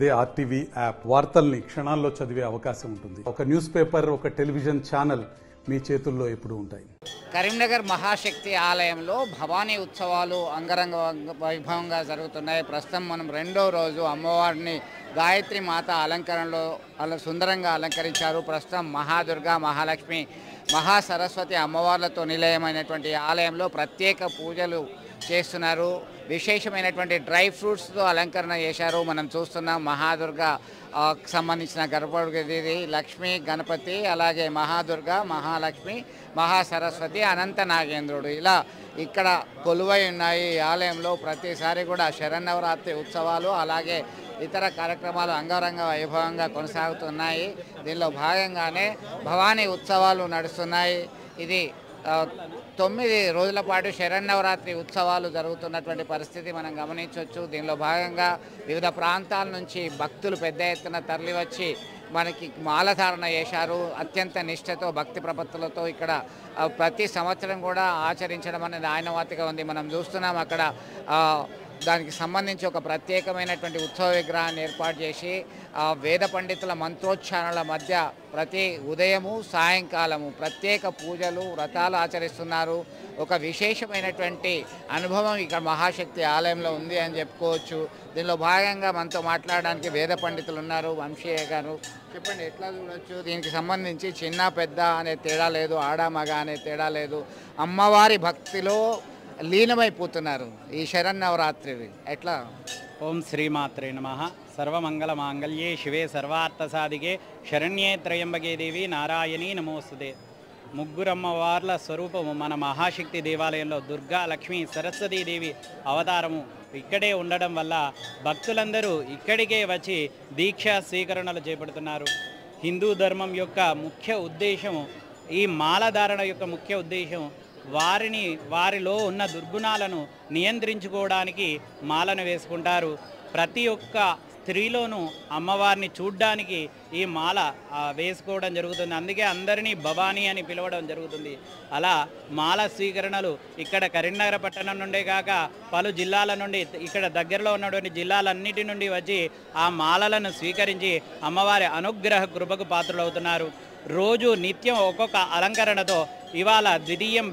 అదే RTV app వార్తల్ని క్షణాల్లో చదివే అవకాశం ఉంటుంది. ఒక న్యూస్ పేపర్, ఒక టెలివిజన్ ఛానల్ మీ చేతుల్లో ఎప్పుడూ ఉంటాయి. కరీంనగర్ మహాశక్తి ఆలయంలో భవానీ ఉత్సవాలు అంగరంగ వైభవంగా జరుగుతున్నాయి. ప్రస్తుతం మనం రెండో రోజు అమ్మవారిని గాయత్రి మాత అలంకరణలో సుందరంగా అలంకరించారు. ప్రస్తుతం మహాదుర్గా, మహాలక్ష్మి, మహాసరస్వతి అమ్మవార్లతో నిలయమైనటువంటి ఆలయంలో ప్రత్యేక పూజలు చేస్తున్నారు. విశేషమైనటువంటి డ్రై ఫ్రూట్స్తో అలంకరణ చేశారు. మనం చూస్తున్నాం మహాదుర్గా సంబంధించిన గర్భగుడి, లక్ష్మి, గణపతి, అలాగే మహాదుర్గా, మహాలక్ష్మి, మహాసరస్వతి, అనంత నాగేంద్రుడు ఇలా ఇక్కడ కొలువై ఉన్నాయి. ఈ ఆలయంలో ప్రతిసారి కూడా శరన్నవరాత్రి ఉత్సవాలు అలాగే ఇతర కార్యక్రమాలు అంగరంగ వైభవంగా కొనసాగుతున్నాయి. దీనిలో భాగంగానే భవానీ ఉత్సవాలు నడుస్తున్నాయి. ఇది 9 రోజుల పాటు శరన్నవరాత్రి ఉత్సవాలు జరుగుతున్నటువంటి పరిస్థితి మనం గమనించవచ్చు. దీనిలో భాగంగా వివిధ ప్రాంతాల నుంచి భక్తులు పెద్ద ఎత్తున తరలివచ్చి మనకి మాలధారణ చేశారు. అత్యంత నిష్ఠతో, భక్తి ప్రపత్తులతో ఇక్కడ ప్రతి సంవత్సరం కూడా ఆచరించడం అనేది ఆనవాయితీగా ఉంది. మనం చూస్తున్నాం అక్కడ దానికి సంబంధించి ఒక ప్రత్యేకమైనటువంటి ఉత్సవ విగ్రహాన్ని ఏర్పాటు చేసి వేద పండితుల మంత్రోచ్చారణల మధ్య ప్రతి ఉదయము సాయంకాలము ప్రత్యేక పూజలు, వ్రతాలు ఆచరిస్తున్నారు. ఒక విశేషమైనటువంటి అనుభవం ఇక్కడ మహాశక్తి ఆలయంలో ఉంది అని చెప్పుకోవచ్చు. దీనిలో భాగంగా మనతో మాట్లాడడానికి వేద పండితులు ఉన్నారు. వంశీయ గారు, చెప్పండి ఎట్లా చూడొచ్చు? దీనికి సంబంధించి చిన్న పెద్ద అనే తేడా లేదు, ఆడ మగ అనే తేడా లేదు, అమ్మవారి భక్తిలో లీనమైపోతున్నారు ఈ శరన్నవరాత్రి ఎట్లా? ఓం శ్రీమాత్రే నమః. సర్వమంగళ మాంగళ్యే శివే సర్వార్థ సాధికే శరణ్యే త్రయంబకే దేవి నారాయణీ నమోస్తుతే. ముగ్గురమ్మవార్ల స్వరూపము మన మహాశక్తి దేవాలయంలో దుర్గా, లక్ష్మి, సరస్వతీదేవి అవతారము ఇక్కడే ఉండడం వల్ల భక్తులందరూ ఇక్కడికే వచ్చి దీక్షా స్వీకరణలు చేపడుతున్నారు. హిందూ ధర్మం యొక్క ముఖ్య ఉద్దేశము, ఈ మాలధారణ యొక్క ముఖ్య ఉద్దేశం వారిలో ఉన్న దుర్గుణాలను నియంత్రించుకోవడానికి మాలను వేసుకుంటారు. ప్రతి ఒక్క స్త్రీలోనూ అమ్మవారిని చూడ్డానికి ఈ మాల వేసుకోవడం జరుగుతుంది. అందుకే అందరినీ భవానీ అని పిలవడం జరుగుతుంది. అలా మాల స్వీకరణలు ఇక్కడ కరీంనగర్ పట్టణం నుండే కాక పలు జిల్లాల నుండి, ఇక్కడ దగ్గరలో ఉన్నటువంటి జిల్లాలన్నిటి నుండి వచ్చి ఆ మాలలను స్వీకరించి అమ్మవారి అనుగ్రహ కృపకు పాత్రులవుతున్నారు. రోజు నిత్యం ఒక్కొక్క అలంకరణతో ఇవాళ ద్వితీయం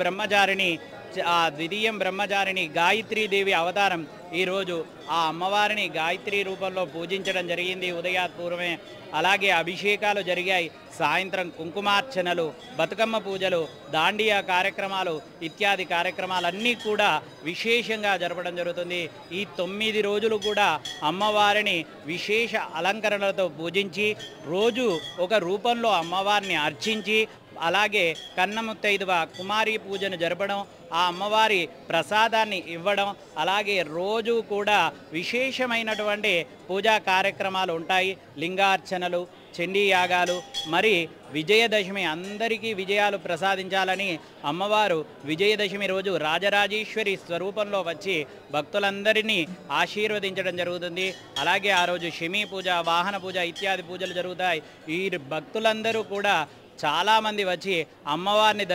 బ్రహ్మచారిణి గాయత్రీదేవి అవతారం ఈరోజు ఆ అమ్మవారిని గాయత్రి రూపంలో పూజించడం జరిగింది ఉదయాత్పూర్వమే. అలాగే అభిషేకాలు జరిగాయి. సాయంత్రం కుంకుమార్చనలు, బతుకమ్మ పూజలు, దాండియా కార్యక్రమాలు ఇత్యాది కార్యక్రమాలన్నీ కూడా విశేషంగా జరపడం జరుగుతుంది. ఈ 9 రోజులు కూడా అమ్మవారిని విశేష అలంకరణలతో పూజించి రోజు ఒక రూపంలో అమ్మవారిని అర్చించి అలాగే కన్నముత్తైదువ కుమారి పూజను జరపడం, ఆ అమ్మవారి ప్రసాదాన్ని ఇవ్వడం, అలాగే రోజు కూడా విశేషమైనటువంటి పూజా కార్యక్రమాలు ఉంటాయి. లింగార్చనలు, చండీ యాగాలు, మరి విజయదశమి అందరికీ విజయాలు ప్రసాదించాలని అమ్మవారు విజయదశమి రోజు రాజరాజేశ్వరి స్వరూపంలో వచ్చి భక్తులందరినీ ఆశీర్వదించడం జరుగుతుంది. అలాగే ఆ రోజు శమీ పూజ, వాహన పూజ ఇత్యాది పూజలు జరుగుతాయి. ఈ భక్తులందరూ కూడా చాలామంది వచ్చి అమ్మవారిని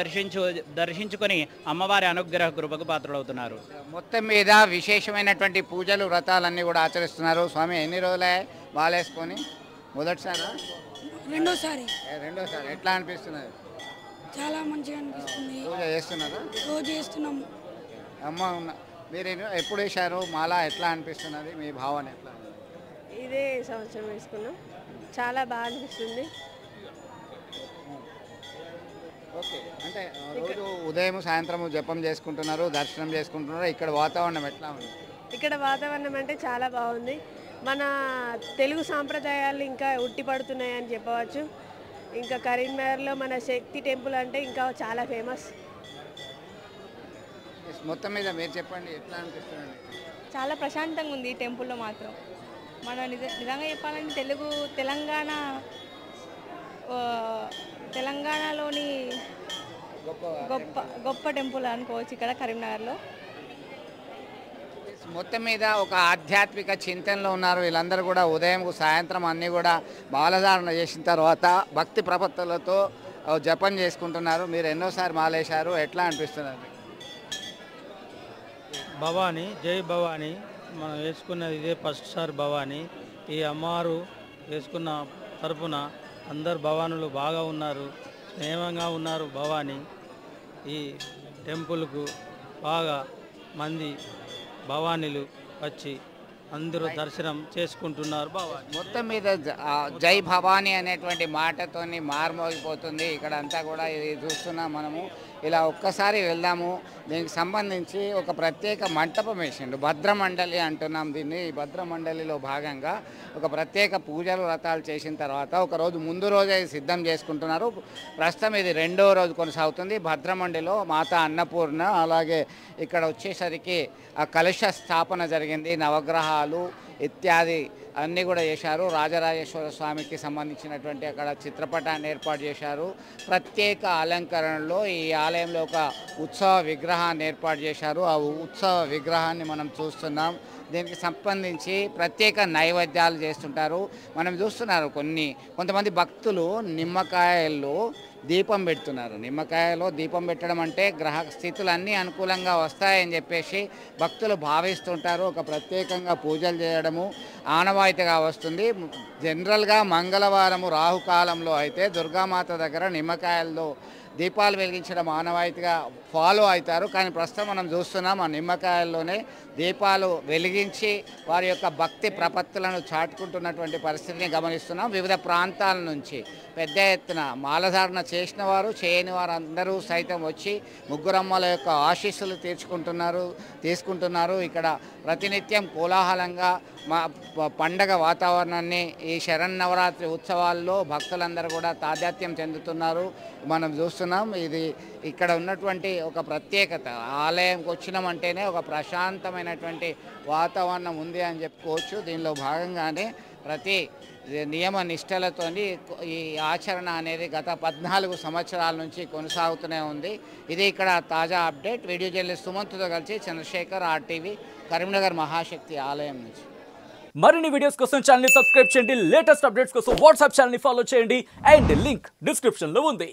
దర్శించుకొని అమ్మవారి అనుగ్రహ కృపకు పాత్రలవుతున్నారు. మొత్తం మీద విశేషమైనటువంటి పూజలు, వ్రతాలన్నీ కూడా ఆచరిస్తున్నారు. స్వామి ఎన్ని రోజులే బాలేసుకొని? మొదటిసారా? రెండోసారి. ఎట్లా అనిపిస్తున్నది? చాలా మంచిగా అనిపిస్తుంది. పూజ చేస్తున్నారా? రోజు చేస్తున్నాం. అమ్మ మీరు ఎప్పుడు వేశారు మాల? ఎట్లా అనిపిస్తున్నది? మీ భావన ఎట్లా? ఇదే సంవత్సరం వేసుకున్నాం. చాలా బాగా అనిపిస్తుంది. ఓకే, అంటే రోజు ఉదయం సాయంత్రం జపం చేసుకుంటున్నారు, దర్శనం చేసుకుంటున్నారు. ఇక్కడ వాతావరణం ఎట్లా ఉంది? ఇక్కడ వాతావరణం అంటే చాలా బాగుంది. మన తెలుగు సాంప్రదాయాలు ఇంకా ఉట్టిపడుతున్నాయని చెప్పవచ్చు. ఇంకా కరీంనగర్లో మన శక్తి టెంపుల్ అంటే ఇంకా చాలా ఫేమస్. మొత్తం మీద మీరు చెప్పండి ఎట్లా అనిపిస్తుంది? చాలా ప్రశాంతంగా ఉంది ఈ టెంపుల్లో మాత్రం. మన నిజంగా చెప్పాలంటే తెలంగాణలోని గొప్ప టెంపుల్ అనుకోవచ్చు ఇక్కడ కరీంనగర్లో. మొత్తం మీద ఒక ఆధ్యాత్మిక చింతనలో ఉన్నారు వీళ్ళందరూ కూడా. ఉదయం సాయంత్రం అన్నీ కూడా మాలధారణ చేసిన తర్వాత భక్తి ప్రపత్తులతో జపం చేసుకుంటున్నారు. మీరు ఎన్నోసారి మాలేశారు, ఎట్లా అనిపిస్తున్నారు? భవానీ, జై భవానీ. మనం వేసుకున్నది ఇదే ఫస్ట్ సార్ భవానీ. ఈ అమ్మవారు వేసుకున్న తరపున అందరు భవానులు బాగా ఉన్నారు, స్నేహంగా ఉన్నారు. భవానీ ఈ టెంపుల్కు బాగా మంది భవానీలు వచ్చి అందరూ దర్శనం చేసుకుంటున్నారు. భవానీ మొత్తం మీద జై భవానీ అనేటువంటి మాటతోని మారుమోగిపోతుంది ఇక్కడ అంతా కూడా. ఇది చూస్తున్నాం మనము. ఇలా ఒక్కసారి వెళ్దాము. దీనికి సంబంధించి ఒక ప్రత్యేక మంటపం వేసిండు, భద్రమండలి అంటున్నాం దీన్ని. ఈ భద్రమండలిలో భాగంగా ఒక ప్రత్యేక పూజలు వ్రతాలు చేసిన తర్వాత ఒక రోజు ముందు రోజే సిద్ధం చేసుకుంటున్నారు. ప్రస్తుతం ఇది 2వ రోజు కొనసాగుతుంది. భద్రమండలిలో మాతా అన్నపూర్ణ, అలాగే ఇక్కడ వచ్చేసరికి ఆ కలశ స్థాపన జరిగింది, నవగ్రహాలు ఇత్యాది అన్నీ కూడా చేశారు. రాజరాజేశ్వర స్వామికి సంబంధించినటువంటి అక్కడ చిత్రపటాన్ని ఏర్పాటు చేశారు. ప్రత్యేక అలంకరణలో ఈ ఆలయంలో ఒక ఉత్సవ విగ్రహాన్ని ఏర్పాటు చేశారు. ఆ ఉత్సవ విగ్రహాన్ని మనం చూస్తున్నాం. దీనికి సంబంధించి ప్రత్యేక నైవేద్యాలు చేస్తుంటారు. మనం చూస్తున్నారు కొంతమంది భక్తులు నిమ్మకాయల్లో దీపం పెడుతున్నారు. నిమ్మకాయలో దీపం పెట్టడం అంటే గ్రహ స్థితులు అన్నీ అనుకూలంగా వస్తాయని చెప్పేసి భక్తులు భావిస్తుంటారు. ఒక ప్రత్యేకంగా పూజలు చేయడము ఆనవాయితీగా వస్తుంది. జనరల్గా మంగళవారము రాహుకాలంలో అయితే దుర్గామాత దగ్గర నిమ్మకాయల్లో దీపాలు వెలిగించడం ఆనవాయితీగా ఫాలో అవుతారు. కానీ ప్రస్తుతం మనం చూస్తున్నాం ఆ నిమ్మకాయల్లోనే దీపాలు వెలిగించి వారి యొక్క భక్తి ప్రపత్తులను చాటుకుంటున్నటువంటి పరిస్థితిని గమనిస్తున్నాం. వివిధ ప్రాంతాల నుంచి పెద్ద ఎత్తున మాలధారణ చేసిన వారు, చేయని వారు అందరూ సైతం వచ్చి ముగ్గురమ్మల యొక్క ఆశీస్సులు తీసుకుంటున్నారు. ఇక్కడ ప్రతినిత్యం కోలాహలంగా పండగ వాతావరణాన్ని ఈ శరన్నవరాత్రి ఉత్సవాల్లో భక్తులందరూ కూడా తాదాత్మ్యం చెందుతున్నారు. మనం చూస్తున్నాం. ఇది ఇక్కడ ఉన్నటువంటి ఒక ప్రత్యేకత. ఆలయంకి వచ్చినామంటేనే ఒక ప్రశాంతమైనటువంటి వాతావరణం ఉంది అని చెప్పుకోవచ్చు. దీనిలో భాగంగానే ప్రతి నియమ నిష్టలతోని ఈ ఆచరణ అనేది గత 14 సంవత్సరాల నుంచి కొనసాగుతూనే ఉంది. ఇది ఇక్కడ తాజా అప్డేట్. వీడియో జర్నలిస్ట్ సుమంత్తో కలిసి చంద్రశేఖర్, RTV, కరీంనగర్ మహాశక్తి ఆలయం నుంచి. మరిన్ని వీడియోస్ కోసం ఛానల్ ని సబ్స్క్రైబ్ చేయండి. లేటెస్ట్ అప్డేట్స్ కోసం వాట్సాప్ ఛానల్ ని ఫాలో చేయండి. అండ్ లింక్ డిస్క్రిప్షన్ లో ఉంది.